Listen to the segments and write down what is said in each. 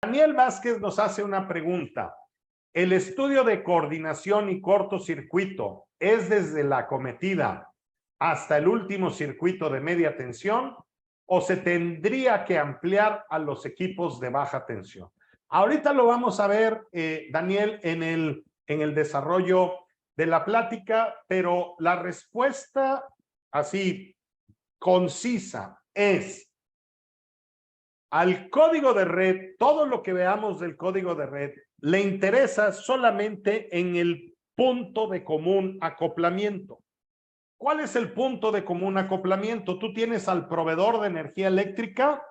Daniel Vázquez nos hace una pregunta. ¿El estudio de coordinación y cortocircuito es desde la acometida hasta el último circuito de media tensión o se tendría que ampliar a los equipos de baja tensión? Ahorita lo vamos a ver, Daniel, en el desarrollo de la plática, pero la respuesta así concisa es: al código de red, todo lo que veamos del código de red le interesa solamente en el punto de común acoplamiento. ¿Cuál es el punto de común acoplamiento? Tú tienes al proveedor de energía eléctrica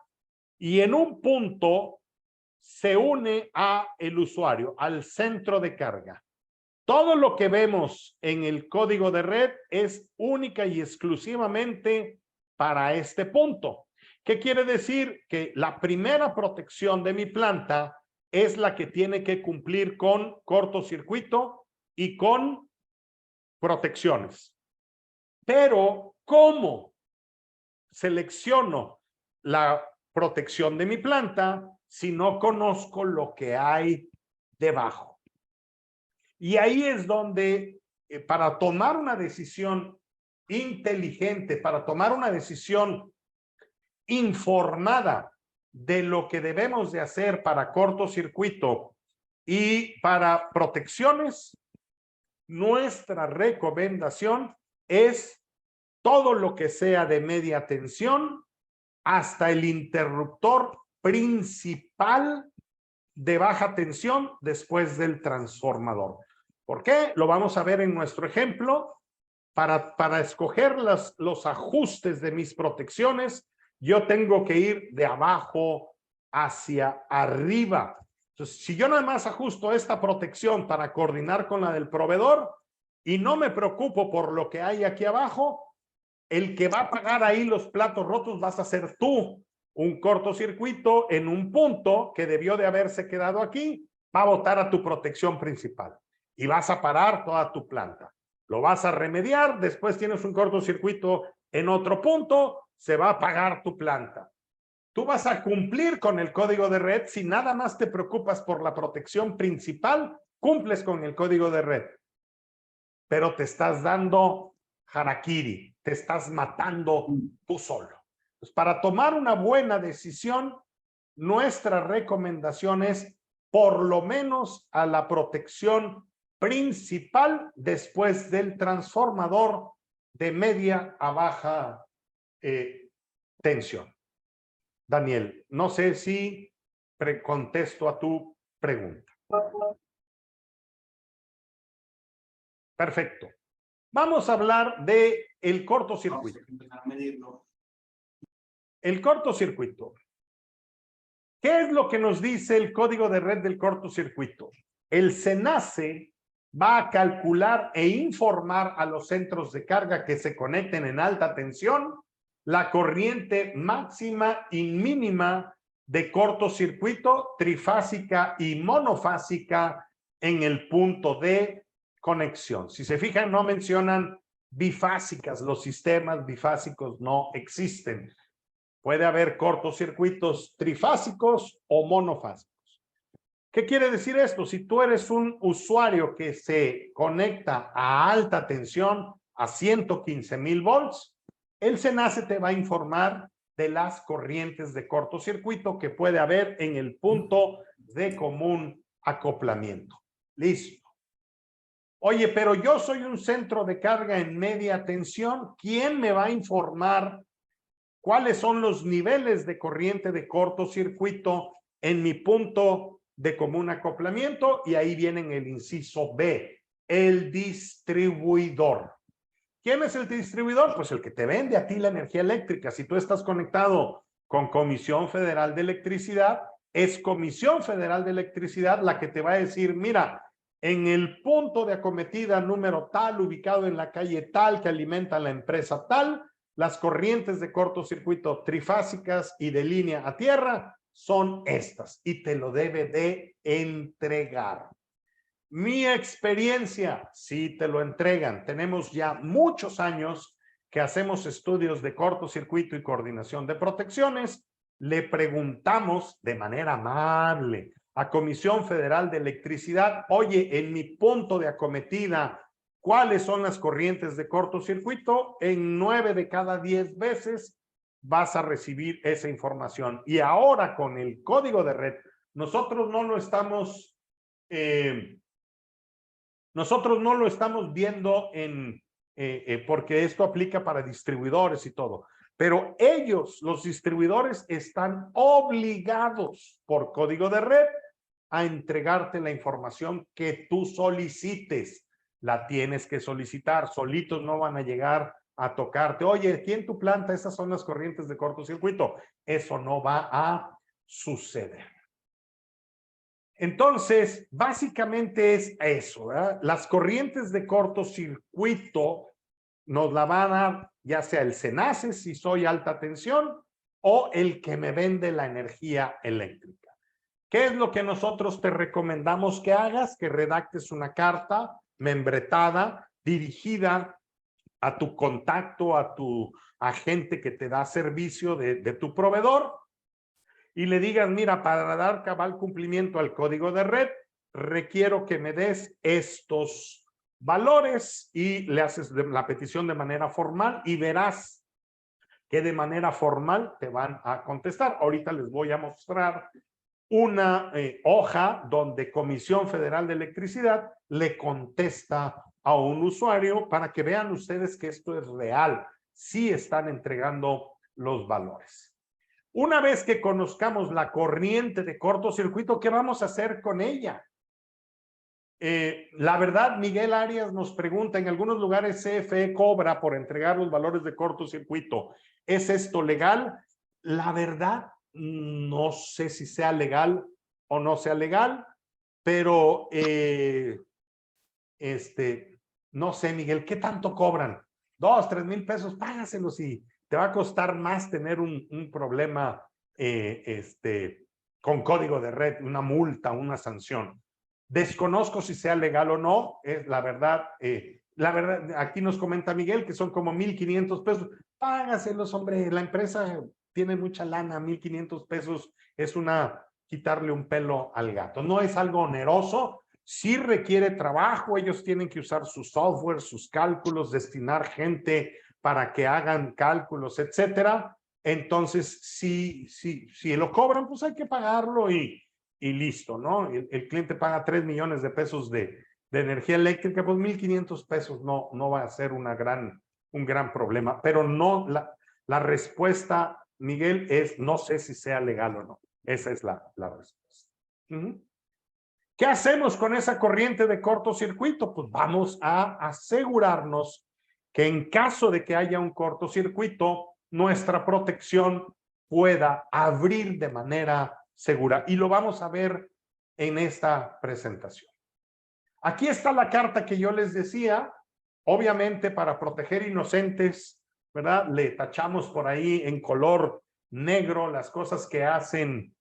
y en un punto se une a el usuario, al centro de carga. Todo lo que vemos en el código de red es única y exclusivamente para este punto. ¿Qué quiere decir? Que la primera protección de mi planta es la que tiene que cumplir con cortocircuito y con protecciones. Pero, ¿cómo selecciono la protección de mi planta si no conozco lo que hay debajo? Y ahí es donde, para tomar una decisión inteligente, para tomar una decisión informada de lo que debemos de hacer para cortocircuito y para protecciones, nuestra recomendación es todo lo que sea de media tensión hasta el interruptor principal de baja tensión después del transformador. ¿Por qué? Lo vamos a ver en nuestro ejemplo. Para escoger los ajustes de mis protecciones, yo tengo que ir de abajo hacia arriba. Entonces, si yo nada más ajusto esta protección para coordinar con la del proveedor y no me preocupo por lo que hay aquí abajo, el que va a pagar ahí los platos rotos vas a ser tú. Un cortocircuito en un punto que debió de haberse quedado aquí va a botar a tu protección principal y vas a parar toda tu planta. Lo vas a remediar, después tienes un cortocircuito en otro punto, se va a apagar tu planta. Tú vas a cumplir con el código de red si nada más te preocupas por la protección principal, cumples con el código de red. Pero te estás dando harakiri, te estás matando tú solo. Pues para tomar una buena decisión, nuestra recomendación es por lo menos a la protección principal después del transformador de media a baja tensión. Daniel, no sé si contesto a tu pregunta. Perfecto. Vamos a hablar de el cortocircuito. El cortocircuito. ¿Qué es lo que nos dice el código de red del cortocircuito? El SENACE va a calcular e informar a los centros de carga que se conecten en alta tensión la corriente máxima y mínima de cortocircuito, trifásica y monofásica en el punto de conexión. Si se fijan, no mencionan bifásicas. Los sistemas bifásicos no existen. Puede haber cortocircuitos trifásicos o monofásicos. ¿Qué quiere decir esto? Si tú eres un usuario que se conecta a alta tensión, a 115,000 volts, el SENACE te va a informar de las corrientes de cortocircuito que puede haber en el punto de común acoplamiento. Listo. Oye, pero yo soy un centro de carga en media tensión. ¿Quién me va a informar cuáles son los niveles de corriente de cortocircuito en mi punto de común acoplamiento? Y ahí viene en el inciso B, el distribuidor. ¿Quién es el distribuidor? Pues el que te vende a ti la energía eléctrica. Si tú estás conectado con Comisión Federal de Electricidad, es Comisión Federal de Electricidad la que te va a decir, mira, en el punto de acometida número tal, ubicado en la calle tal, que alimenta la empresa tal, las corrientes de cortocircuito trifásicas y de línea a tierra son estas y te lo debe de entregar. Mi experiencia, sí te lo entregan. Tenemos ya muchos años que hacemos estudios de cortocircuito y coordinación de protecciones. le preguntamos de manera amable a Comisión Federal de Electricidad, oye, en mi punto de acometida, ¿cuáles son las corrientes de cortocircuito? En 9 de cada 10 veces vas a recibir esa información. Y ahora con el código de red, nosotros no lo estamos viendo porque esto aplica para distribuidores y todo. Pero ellos, los distribuidores, están obligados por código de red a entregarte la información que tú solicites. La tienes que solicitar. Solitos no van a llegar a tocarte. Oye, aquí en tu planta, esas son las corrientes de cortocircuito. Eso no va a suceder. Entonces, básicamente es eso, ¿verdad? Las corrientes de cortocircuito nos la van a dar ya sea el SENACE, si soy alta tensión, o el que me vende la energía eléctrica. ¿Qué es lo que nosotros te recomendamos que hagas? Que redactes una carta membretada dirigida a tu contacto, a tu agente que te da servicio de tu proveedor, y le digas, mira, para dar cabal cumplimiento al código de red, requiero que me des estos valores, y le haces la petición de manera formal y verás que de manera formal te van a contestar. Ahorita les voy a mostrar una hoja donde Comisión Federal de Electricidad le contesta a un usuario para que vean ustedes que esto es real. Sí están entregando los valores. Una vez que conozcamos la corriente de cortocircuito, ¿qué vamos a hacer con ella? La verdad, Miguel Arias nos pregunta, en algunos lugares CFE cobra por entregar los valores de cortocircuito. ¿Es esto legal? La verdad, no sé si sea legal o no sea legal, pero no sé, Miguel, ¿qué tanto cobran? 2, 3 mil pesos, págaselos y te va a costar más tener un problema con código de red, una multa, una sanción. Desconozco si sea legal o no, es la verdad, aquí nos comenta Miguel que son como 1,500 pesos. Págaselos, hombre, la empresa tiene mucha lana, 1,500 pesos es quitarle un pelo al gato. No es algo oneroso, sí requiere trabajo, ellos tienen que usar su software, sus cálculos, destinar gente para que hagan cálculos, etcétera. Entonces, si lo cobran, pues hay que pagarlo y listo, ¿no? El cliente paga 3 millones de pesos de energía eléctrica, pues 1,500 pesos no va a ser un gran problema. Pero no, la respuesta, Miguel, es no sé si sea legal o no. Esa es la respuesta. ¿Qué hacemos con esa corriente de cortocircuito? Pues vamos a asegurarnos que en caso de que haya un cortocircuito, nuestra protección pueda abrir de manera segura. Y lo vamos a ver en esta presentación. Aquí está la carta que yo les decía. Obviamente, para proteger inocentes, ¿verdad? Le tachamos por ahí en color negro las cosas que hacen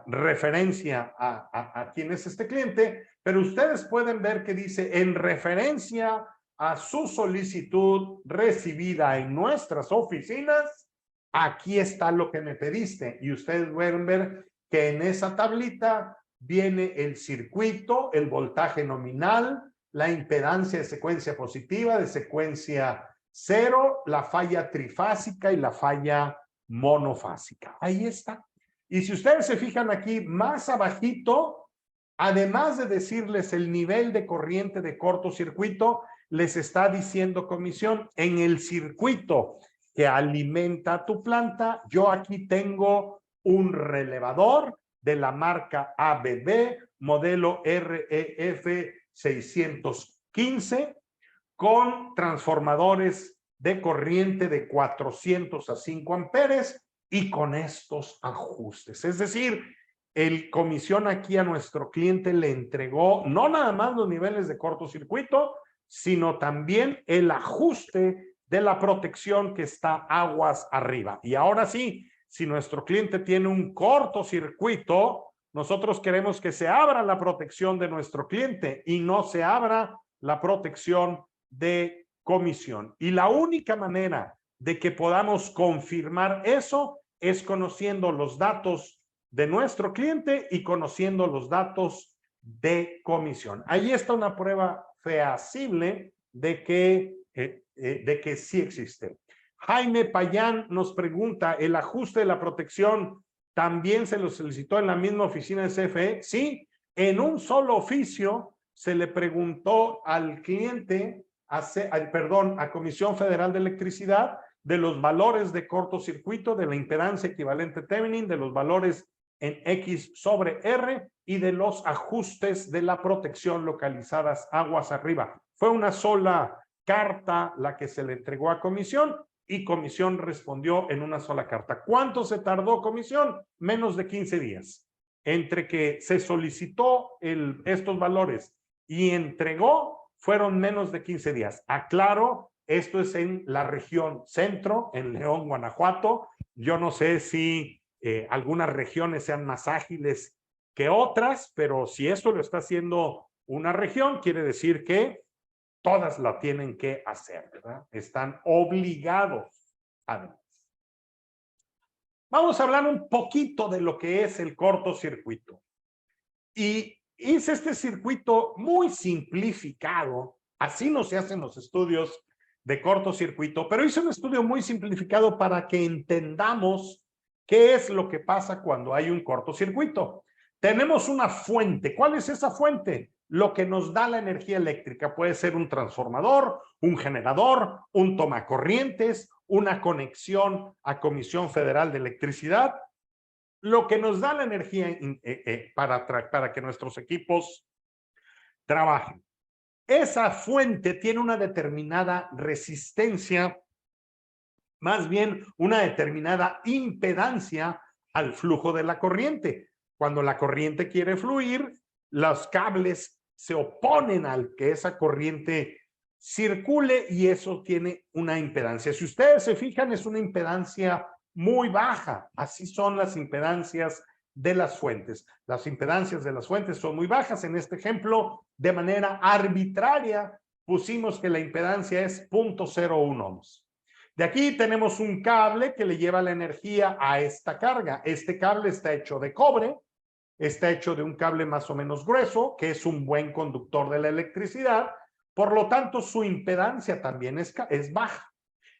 referencia a quién es este cliente, pero ustedes pueden ver que dice en referencia a su solicitud recibida en nuestras oficinas, aquí está lo que me pediste. Y ustedes pueden ver que en esa tablita viene el circuito, el voltaje nominal, la impedancia de secuencia positiva, de secuencia cero, la falla trifásica y la falla monofásica. Ahí está. Y si ustedes se fijan aquí, más abajito, además de decirles el nivel de corriente de cortocircuito, les está diciendo Comisión, en el circuito que alimenta tu planta, yo aquí tengo un relevador de la marca ABB, modelo REF 615, con transformadores de corriente de 400 a 5 amperes y con estos ajustes. Es decir, el Comisión aquí a nuestro cliente le entregó no nada más los niveles de cortocircuito, sino también el ajuste de la protección que está aguas arriba. Y ahora sí, si nuestro cliente tiene un cortocircuito, nosotros queremos que se abra la protección de nuestro cliente y no se abra la protección de Comisión. Y la única manera de que podamos confirmar eso es conociendo los datos de nuestro cliente y conociendo los datos de comisión. Ahí está una prueba fehacible de que sí existe. Jaime Payán nos pregunta, ¿el ajuste de la protección también se lo solicitó en la misma oficina de CFE? Sí, en un solo oficio se le preguntó al cliente, a Comisión Federal de Electricidad, de los valores de cortocircuito, de la impedancia equivalente Thevenin, de los valores en X sobre R y de los ajustes de la protección localizadas aguas arriba. Fue una sola carta la que se le entregó a comisión y comisión respondió en una sola carta. ¿Cuánto se tardó comisión? Menos de 15 días. Entre que se solicitó estos valores y entregó, fueron menos de 15 días. Aclaro, esto es en la región centro, en León, Guanajuato. Yo no sé si algunas regiones sean más ágiles que otras, pero si esto lo está haciendo una región, quiere decir que todas la tienen que hacer, ¿verdad? Están obligados además. Vamos a hablar un poquito de lo que es el cortocircuito. Y hice este circuito muy simplificado, así no se hacen los estudios de cortocircuito, pero hice un estudio muy simplificado para que entendamos qué es lo que pasa cuando hay un cortocircuito. Tenemos una fuente. ¿Cuál es esa fuente? Lo que nos da la energía eléctrica. Puede ser un transformador, un generador, un tomacorrientes, una conexión a Comisión Federal de Electricidad. Lo que nos da la energía para que nuestros equipos trabajen. Esa fuente tiene una determinada resistencia, más bien una determinada impedancia al flujo de la corriente. Cuando la corriente quiere fluir, los cables se oponen al que esa corriente circule y eso tiene una impedancia. Si ustedes se fijan, es una impedancia muy baja. Así son las impedancias de las fuentes. Las impedancias de las fuentes son muy bajas. En este ejemplo, de manera arbitraria, pusimos que la impedancia es 0.01 ohms. De aquí tenemos un cable que le lleva la energía a esta carga. Este cable está hecho de cobre, está hecho de un cable más o menos grueso, que es un buen conductor de la electricidad. Por lo tanto, su impedancia también es baja.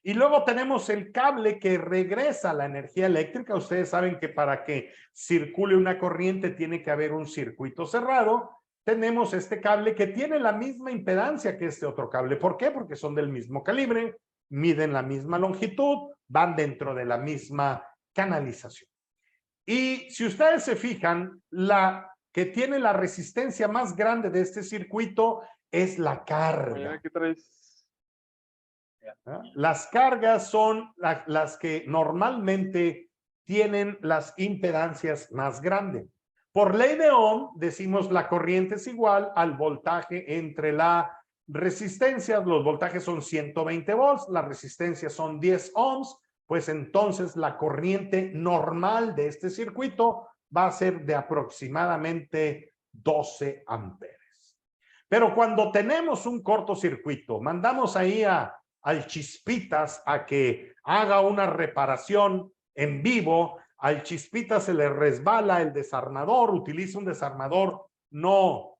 Y luego tenemos el cable que regresa la energía eléctrica. Ustedes saben que para que circule una corriente tiene que haber un circuito cerrado. Tenemos este cable que tiene la misma impedancia que este otro cable. ¿Por qué? Porque son del mismo calibre, miden la misma longitud, van dentro de la misma canalización. Y si ustedes se fijan, la que tiene la resistencia más grande de este circuito es la carga. ¿Qué traes? Las cargas son las que normalmente tienen las impedancias más grandes. Por ley de Ohm, decimos la corriente es igual al voltaje entre la resistencia. Los voltajes son 120 volts, las resistencias son 10 ohms, pues entonces la corriente normal de este circuito va a ser de aproximadamente 12 amperes. Pero cuando tenemos un cortocircuito, mandamos ahí al Chispitas a que haga una reparación en vivo. Al Chispitas se le resbala el desarmador, utiliza un desarmador no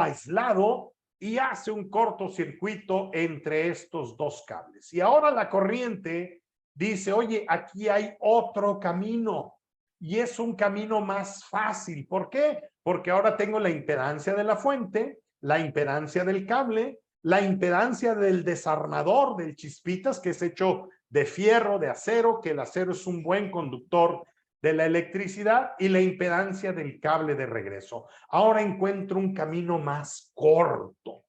aislado y hace un cortocircuito entre estos dos cables. Y ahora la corriente dice, oye, aquí hay otro camino y es un camino más fácil. ¿Por qué? Porque ahora tengo la impedancia de la fuente, la impedancia del cable, la impedancia del desarmador del Chispitas, que es hecho de fierro, de acero, que el acero es un buen conductor de la electricidad, y la impedancia del cable de regreso. Ahora encuentro un camino más corto.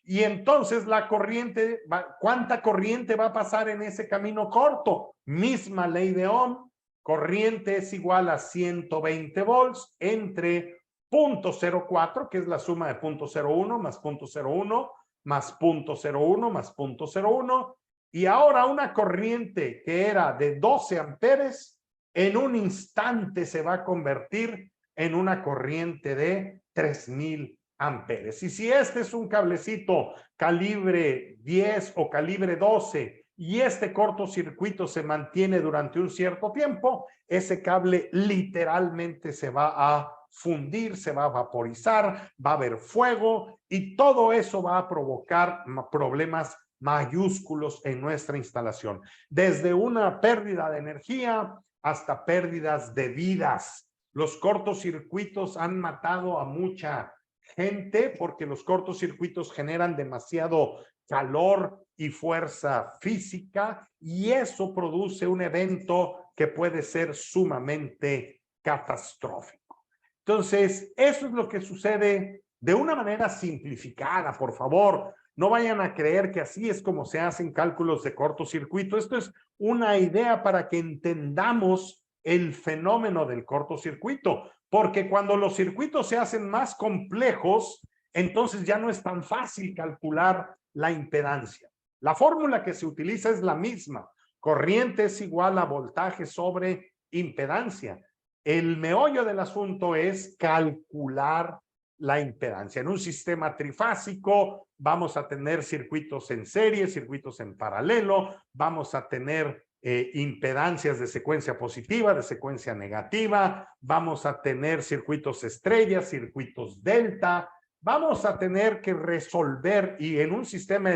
Y entonces la corriente, ¿cuánta corriente va a pasar en ese camino corto? Misma ley de Ohm, corriente es igual a 120 volts entre 0.04, que es la suma de 0.01 más 0.01 más 0.01 más 0.01, y ahora una corriente que era de 12 amperes, en un instante se va a convertir en una corriente de 3000 amperes. Y si este es un cablecito calibre 10 o calibre 12 y este cortocircuito se mantiene durante un cierto tiempo, ese cable literalmente se va a fundir, se va a vaporizar, va a haber fuego y todo eso va a provocar problemas mayúsculos en nuestra instalación, desde una pérdida de energía hasta pérdidas de vidas. Los cortocircuitos han matado a mucha gente porque los cortocircuitos generan demasiado calor y fuerza física y eso produce un evento que puede ser sumamente catastrófico. Entonces, eso es lo que sucede de una manera simplificada, por favor. No vayan a creer que así es como se hacen cálculos de cortocircuito. Esto es una idea para que entendamos el fenómeno del cortocircuito, porque cuando los circuitos se hacen más complejos, entonces ya no es tan fácil calcular la impedancia. La fórmula que se utiliza es la misma. Corriente es igual a voltaje sobre impedancia. El meollo del asunto es calcular la impedancia. En un sistema trifásico vamos a tener circuitos en serie, circuitos en paralelo, vamos a tener impedancias de secuencia positiva, de secuencia negativa, vamos a tener circuitos estrellas, circuitos delta, vamos a tener que resolver y en un sistema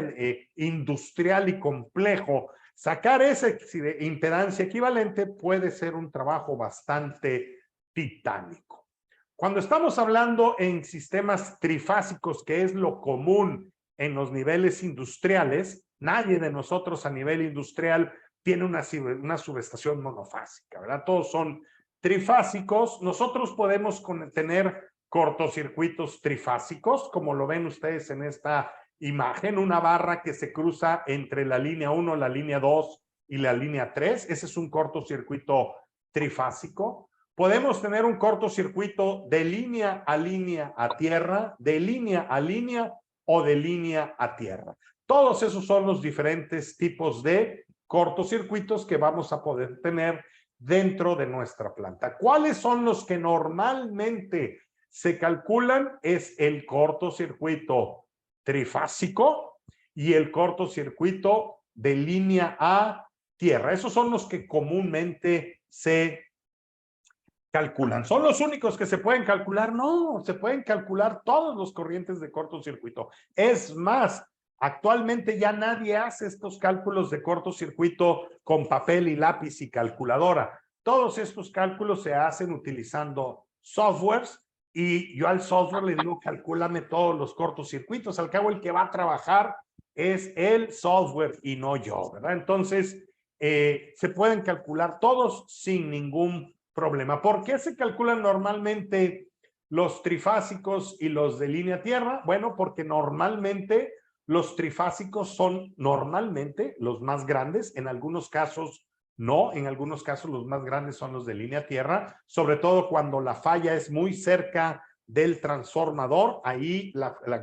industrial y complejo, sacar esa impedancia equivalente puede ser un trabajo bastante titánico. Cuando estamos hablando en sistemas trifásicos, que es lo común en los niveles industriales, nadie de nosotros a nivel industrial tiene una subestación monofásica, ¿verdad? Todos son trifásicos. Nosotros podemos tener cortocircuitos trifásicos, como lo ven ustedes en esta imagen, una barra que se cruza entre la línea 1, la línea 2 y la línea 3. Ese es un cortocircuito trifásico. Podemos tener un cortocircuito de línea a tierra, de línea a línea o de línea a tierra. Todos esos son los diferentes tipos de cortocircuitos que vamos a poder tener dentro de nuestra planta. ¿Cuáles son los que normalmente se calculan? Es el cortocircuito trifásico y el cortocircuito de línea a tierra. Esos son los que comúnmente se calculan. ¿Son los únicos que se pueden calcular? No, se pueden calcular todos los corrientes de cortocircuito. Es más, actualmente ya nadie hace estos cálculos de cortocircuito con papel y lápiz y calculadora. Todos estos cálculos se hacen utilizando softwares y yo al software le digo, calcúlame todos los cortocircuitos. Al cabo, el que va a trabajar es el software y no yo, ¿verdad? Entonces, se pueden calcular todos sin ningún problema. ¿Por qué se calculan normalmente los trifásicos y los de línea tierra? Bueno, porque normalmente los trifásicos son normalmente los más grandes, en algunos casos no, en algunos casos los más grandes son los de línea tierra, sobre todo cuando la falla es muy cerca del transformador, ahí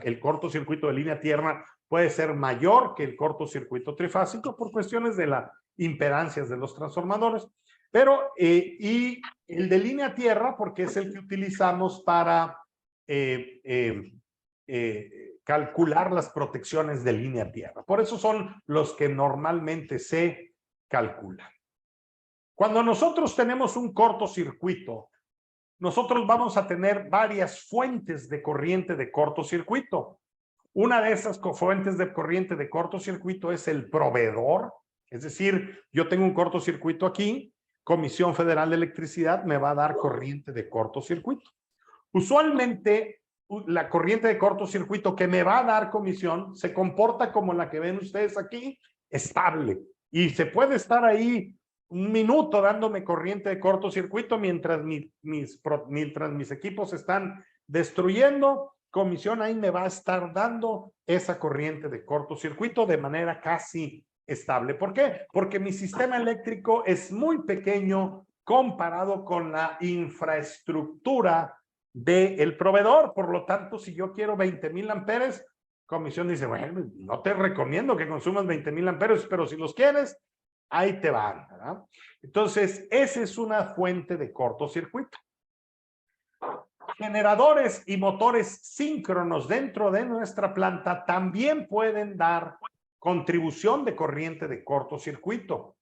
el cortocircuito de línea tierra puede ser mayor que el cortocircuito trifásico por cuestiones de las impedancias de los transformadores. Pero, y el de línea tierra, porque es el que utilizamos para calcular las protecciones de línea tierra. Por eso son los que normalmente se calculan. Cuando nosotros tenemos un cortocircuito, nosotros vamos a tener varias fuentes de corriente de cortocircuito. Una de esas fuentes de corriente de cortocircuito es el proveedor. Es decir, yo tengo un cortocircuito aquí, Comisión Federal de Electricidad me va a dar corriente de cortocircuito. Usualmente, la corriente de cortocircuito que me va a dar comisión se comporta como la que ven ustedes aquí, estable. Y se puede estar ahí un minuto dándome corriente de cortocircuito mientras mis equipos están destruyendo. Comisión ahí me va a estar dando esa corriente de cortocircuito de manera casi estable. ¿Por qué? Porque mi sistema eléctrico es muy pequeño comparado con la infraestructura del proveedor. Por lo tanto, si yo quiero 20,000 amperes, Comisión dice, bueno, no te recomiendo que consumas 20,000 amperes, pero si los quieres, ahí te van, ¿verdad? Entonces, esa es una fuente de cortocircuito. Generadores y motores síncronos dentro de nuestra planta también pueden dar contribución de corriente de cortocircuito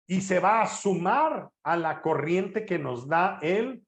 y se va a sumar a la corriente que nos da el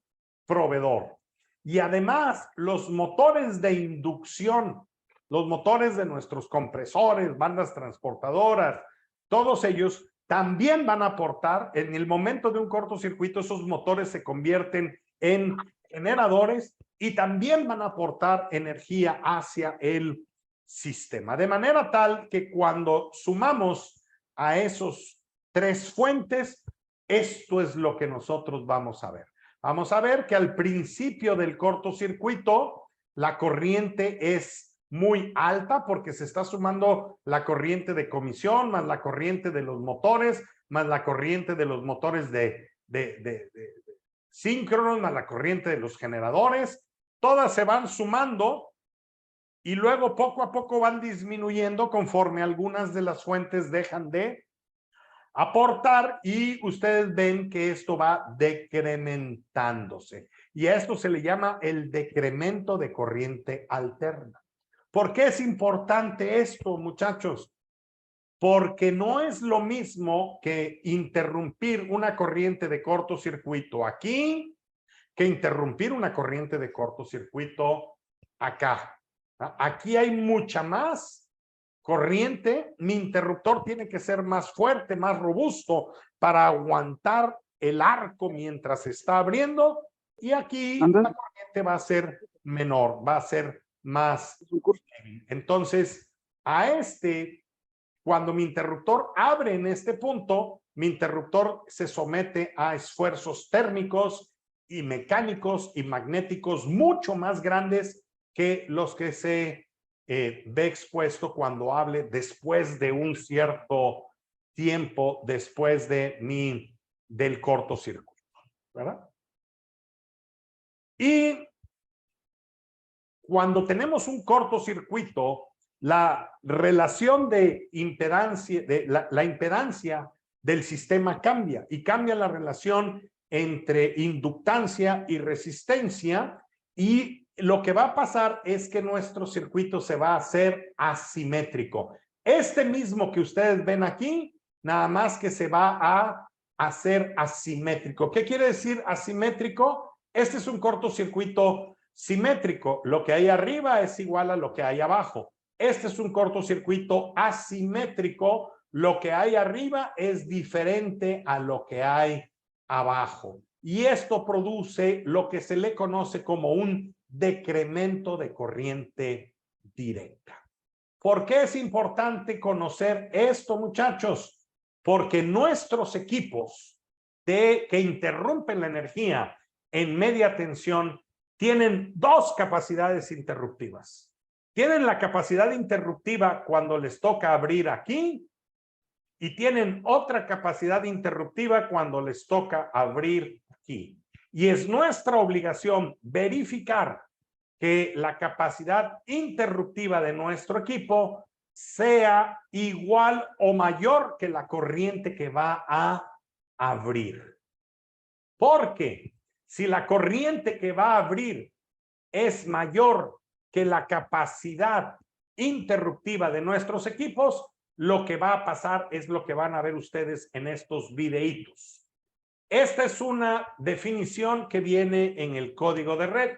proveedor. Y además, los motores de inducción, los motores de nuestros compresores, bandas transportadoras, todos ellos también van a aportar. En el momento de un cortocircuito, esos motores se convierten en generadores y también van a aportar energía hacia el sistema. De manera tal que cuando sumamos a esos tres fuentes, esto es lo que nosotros vamos a ver. Vamos a ver que al principio del cortocircuito, la corriente es muy alta porque se está sumando la corriente de comisión, más la corriente de los motores, más la corriente de los motores de síncronos, más la corriente de los generadores. Todas se van sumando y luego poco a poco van disminuyendo conforme algunas de las fuentes dejan de aportar y ustedes ven que esto va decrementándose. Y a esto se le llama el decremento de corriente alterna. ¿Por qué es importante esto, muchachos? Porque no es lo mismo que interrumpir una corriente de cortocircuito aquí que interrumpir una corriente de cortocircuito acá. Aquí hay mucha más corriente. Mi interruptor tiene que ser más fuerte, más robusto para aguantar el arco mientras se está abriendo. Y aquí la corriente va a ser menor, va a ser más débil. Entonces, cuando mi interruptor abre en este punto, mi interruptor se somete a esfuerzos térmicos y mecánicos y magnéticos mucho más grandes que los que se ve expuesto cuando hable después de un cierto tiempo, después del cortocircuito, ¿verdad? Y cuando tenemos un cortocircuito, la relación de impedancia, la impedancia del sistema cambia y cambia la relación entre inductancia y resistencia, y lo que va a pasar es que nuestro circuito se va a hacer asimétrico. Este mismo que ustedes ven aquí, nada más que se va a hacer asimétrico. ¿Qué quiere decir asimétrico? Este es un cortocircuito simétrico. Lo que hay arriba es igual a lo que hay abajo. Este es un cortocircuito asimétrico. Lo que hay arriba es diferente a lo que hay abajo. Y esto produce lo que se le conoce como un decremento de corriente directa. ¿Por qué es importante conocer esto, muchachos? Porque nuestros equipos que interrumpen la energía en media tensión tienen dos capacidades interruptivas. Tienen la capacidad interruptiva cuando les toca abrir aquí y tienen otra capacidad interruptiva cuando les toca abrir aquí. Y es nuestra obligación verificar que la capacidad interruptiva de nuestro equipo sea igual o mayor que la corriente que va a abrir. Porque si la corriente que va a abrir es mayor que la capacidad interruptiva de nuestros equipos, lo que va a pasar es lo que van a ver ustedes en estos videitos. Esta es una definición que viene en el código de red.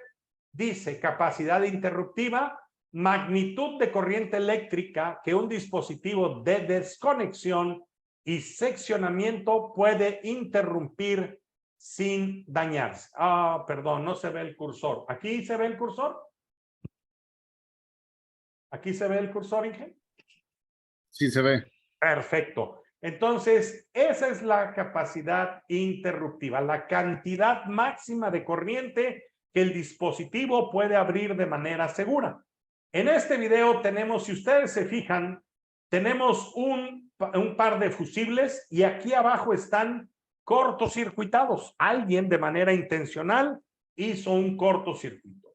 Dice capacidad interruptiva, magnitud de corriente eléctrica que un dispositivo de desconexión y seccionamiento puede interrumpir sin dañarse. Perdón, no se ve el cursor. ¿Aquí se ve el cursor? ¿Aquí se ve el cursor, Inge? Sí, se ve. Perfecto. Entonces, esa es la capacidad interruptiva, la cantidad máxima de corriente que el dispositivo puede abrir de manera segura. En este video tenemos, si ustedes se fijan, tenemos un par de fusibles y aquí abajo están cortocircuitados. Alguien de manera intencional hizo un cortocircuito.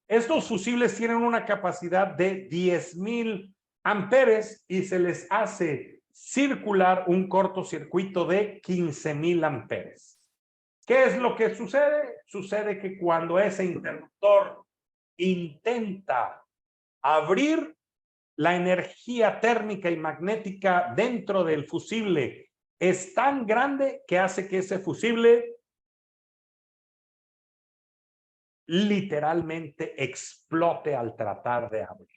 Estos fusibles tienen una capacidad de 10,000 amperes y se les hace circular un cortocircuito de 15,000 amperes. ¿Qué es lo que sucede? Sucede que cuando ese interruptor intenta abrir, la energía térmica y magnética dentro del fusible es tan grande que hace que ese fusible literalmente explote al tratar de abrir.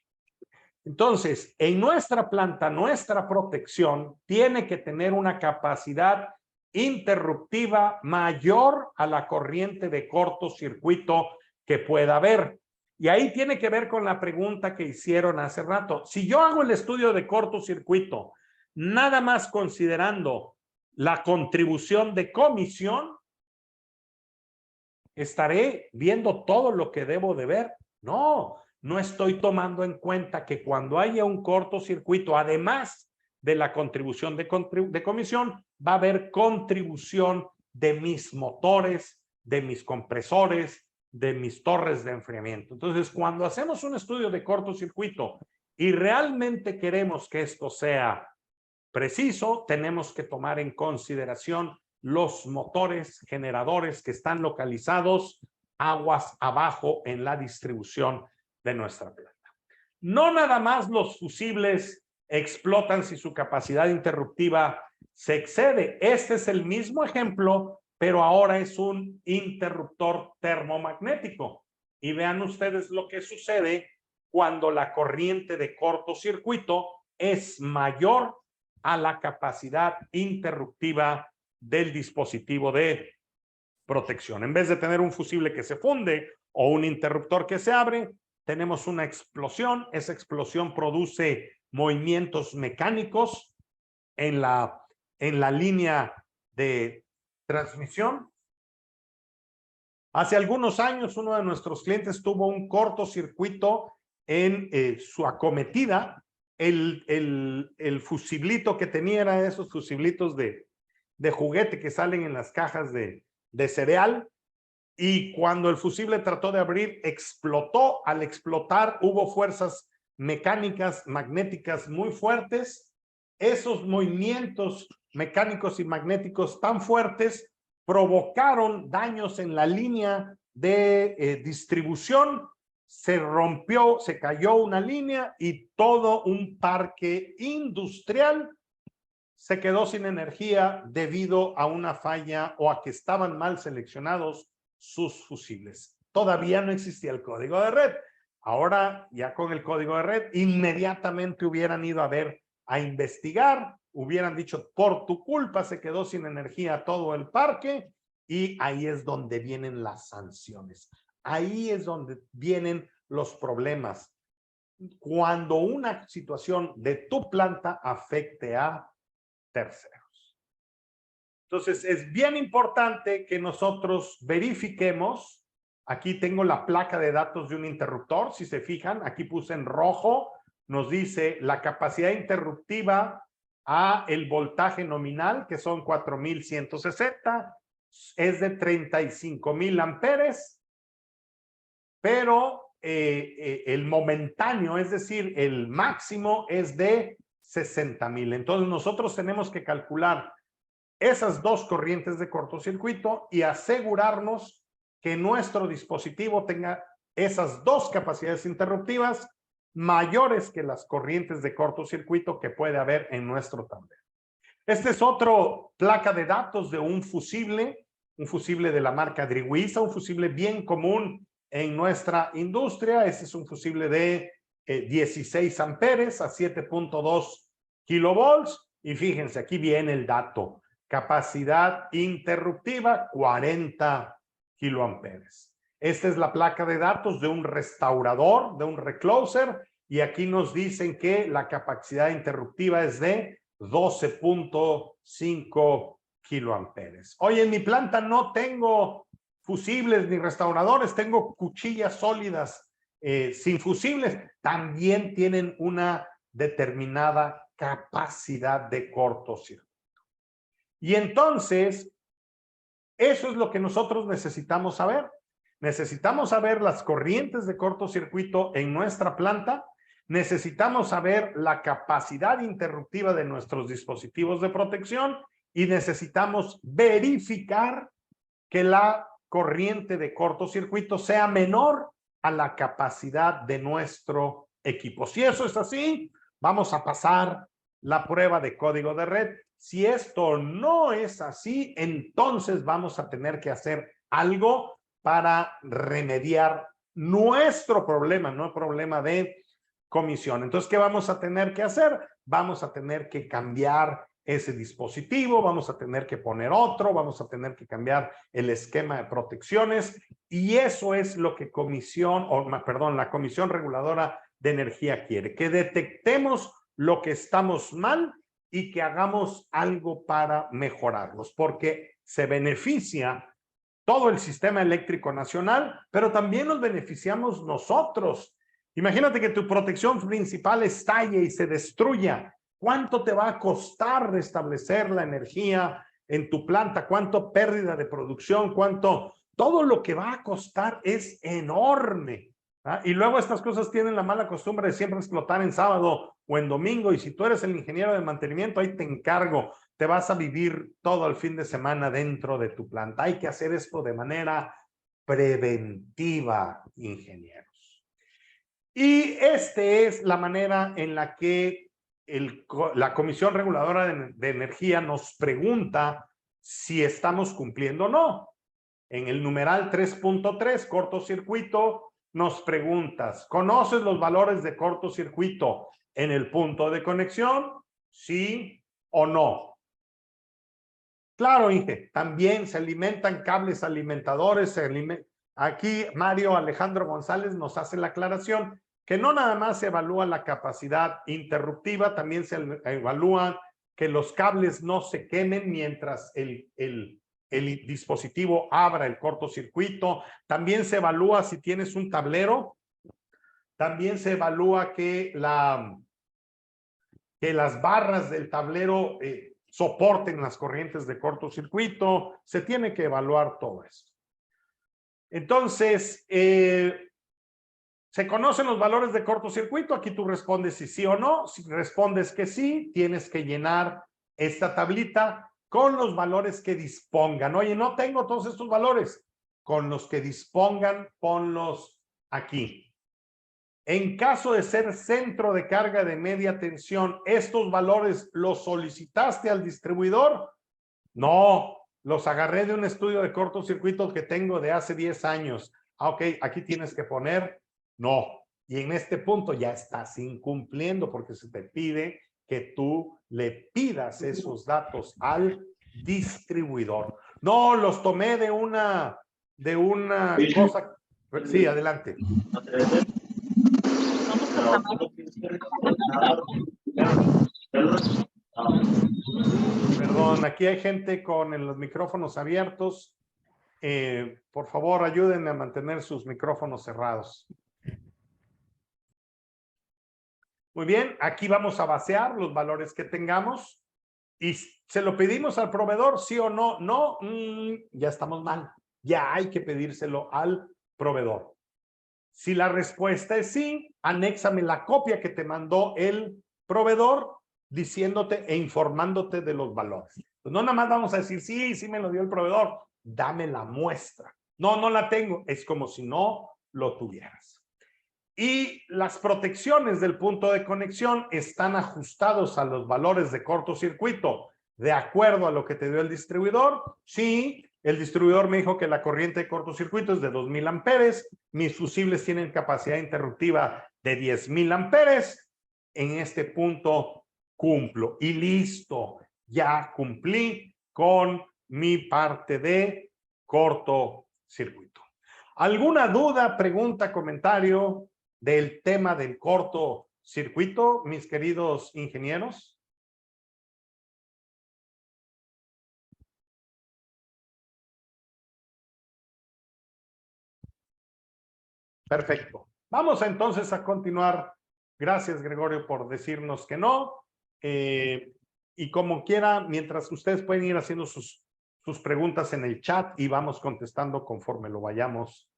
Entonces, en nuestra planta, nuestra protección tiene que tener una capacidad interruptiva mayor a la corriente de cortocircuito que pueda haber. Y ahí tiene que ver con la pregunta que hicieron hace rato. Si yo hago el estudio de cortocircuito, nada más considerando la contribución de comisión, ¿estaré viendo todo lo que debo de ver? No, no estoy tomando en cuenta que cuando haya un cortocircuito, además de la contribución de comisión, va a haber contribución de mis motores, de mis compresores, de mis torres de enfriamiento. Entonces, cuando hacemos un estudio de cortocircuito y realmente queremos que esto sea preciso, tenemos que tomar en consideración los motores generadores que están localizados aguas abajo en la distribución de nuestra planta. No nada más los fusibles explotan si su capacidad interruptiva se excede. Este es el mismo ejemplo, pero ahora es un interruptor termomagnético. Y vean ustedes lo que sucede cuando la corriente de cortocircuito es mayor a la capacidad interruptiva del dispositivo de protección. En vez de tener un fusible que se funde o un interruptor que se abre, tenemos una explosión. Esa explosión produce movimientos mecánicos en la línea de transmisión. Hace algunos años, uno de nuestros clientes tuvo un cortocircuito en su acometida. El fusiblito que tenía era de esos fusiblitos de juguete que salen en las cajas de cereal, y cuando el fusible trató de abrir, explotó. Al explotar hubo fuerzas mecánicas, magnéticas muy fuertes. Esos movimientos mecánicos y magnéticos tan fuertes provocaron daños en la línea de distribución. Se rompió, se cayó una línea y todo un parque industrial se quedó sin energía debido a una falla o a que estaban mal seleccionados sus fusibles. Todavía no existía el código de red. Ahora, ya con el código de red, inmediatamente hubieran ido a ver, a investigar, hubieran dicho, por tu culpa se quedó sin energía todo el parque, y ahí es donde vienen las sanciones. Ahí es donde vienen los problemas. Cuando una situación de tu planta afecte a terceros. Entonces, es bien importante que nosotros verifiquemos. Aquí tengo la placa de datos de un interruptor. Si se fijan, aquí puse en rojo, nos dice la capacidad interruptiva a el voltaje nominal, que son 4160, es de 35,000 amperes, pero el momentáneo, es decir, el máximo es de 60,000. Entonces nosotros tenemos que calcular esas dos corrientes de cortocircuito y asegurarnos que nuestro dispositivo tenga esas dos capacidades interruptivas mayores que las corrientes de cortocircuito que puede haber en nuestro tablero. Este es otro placa de datos de un fusible de la marca Driwiza, un fusible bien común en nuestra industria. Este es un fusible de 16 amperes a 7.2 kilovolts. Y fíjense, aquí viene el dato. Capacidad interruptiva, 40 kiloamperes. Esta es la placa de datos de un restaurador, de un recloser. Y aquí nos dicen que la capacidad interruptiva es de 12.5 kiloamperes. Hoy en mi planta no tengo fusibles ni restauradores, tengo cuchillas sólidas sin fusibles. También tienen una determinada capacidad de cortocircuito. Y entonces, eso es lo que nosotros necesitamos saber. Necesitamos saber las corrientes de cortocircuito en nuestra planta. Necesitamos saber la capacidad interruptiva de nuestros dispositivos de protección y necesitamos verificar que la corriente de cortocircuito sea menor a la capacidad de nuestro equipo. Si eso es así, vamos a pasar la prueba de código de red. Si esto no es así, entonces vamos a tener que hacer algo para remediar nuestro problema, no el problema de comisión. Entonces, ¿qué vamos a tener que hacer? Vamos a tener que cambiar ese dispositivo, vamos a tener que poner otro, vamos a tener que cambiar el esquema de protecciones, y eso es lo que la Comisión Reguladora de Energía quiere, que detectemos lo que estamos mal y que hagamos algo para mejorarlos, porque se beneficia todo el sistema eléctrico nacional, pero también nos beneficiamos nosotros. Imagínate que tu protección principal estalle y se destruya. ¿Cuánto te va a costar restablecer la energía en tu planta? ¿Cuánto pérdida de producción? ¿Cuánto? Todo lo que va a costar es enorme. ¿Ah? Y luego estas cosas tienen la mala costumbre de siempre explotar en sábado o en domingo, y si tú eres el ingeniero de mantenimiento, ahí te encargo, te vas a vivir todo el fin de semana dentro de tu planta. Hay que hacer esto de manera preventiva, ingenieros. Y esta es la manera en la que la Comisión Reguladora de Energía nos pregunta si estamos cumpliendo o no. En el numeral 3.3, cortocircuito, nos preguntas, ¿conoces los valores de cortocircuito en el punto de conexión? ¿Sí o no? Claro, Inge, también se alimentan cables alimentadores. Aquí Mario Alejandro González nos hace la aclaración que no nada más se evalúa la capacidad interruptiva, también se evalúa que los cables no se quemen mientras el dispositivo abra el cortocircuito. También se evalúa si tienes un tablero. También se evalúa que las barras del tablero soporten las corrientes de cortocircuito. Se tiene que evaluar todo esto. Entonces, ¿se conocen los valores de cortocircuito? Aquí tú respondes si sí o no. Si respondes que sí, tienes que llenar esta tablita con los valores que dispongan. Oye, no tengo todos estos valores. Con los que dispongan, ponlos aquí. En caso de ser centro de carga de media tensión, ¿estos valores los solicitaste al distribuidor? No, los agarré de un estudio de cortocircuito que tengo de hace 10 años. Ok, aquí tienes que poner no. Y en este punto ya estás incumpliendo, porque se te pide que tú le pidas esos datos al distribuidor. No, los tomé de una cosa. Sí, adelante. Perdón, aquí hay gente con los micrófonos abiertos. Por favor, ayúdenme a mantener sus micrófonos cerrados. Muy bien, aquí vamos a basear los valores que tengamos y se lo pedimos al proveedor, sí o no. No, ya estamos mal. Ya hay que pedírselo al proveedor. Si la respuesta es sí, anéxame la copia que te mandó el proveedor diciéndote e informándote de los valores. Pues no nada más vamos a decir, sí me lo dio el proveedor, dame la muestra. No, no la tengo. Es como si no lo tuvieras. Y las protecciones del punto de conexión están ajustados a los valores de cortocircuito de acuerdo a lo que te dio el distribuidor. Sí, el distribuidor me dijo que la corriente de cortocircuito es de 2000 amperes. Mis fusibles tienen capacidad interruptiva de 10,000 amperes. En este punto cumplo y listo. Ya cumplí con mi parte de cortocircuito. ¿Alguna duda, pregunta, comentario del tema del cortocircuito, mis queridos ingenieros? Perfecto. Vamos entonces a continuar. Gracias, Gregorio, por decirnos que no. Y como quiera, mientras ustedes pueden ir haciendo sus preguntas en el chat y vamos contestando conforme lo vayamos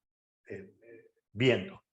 viendo.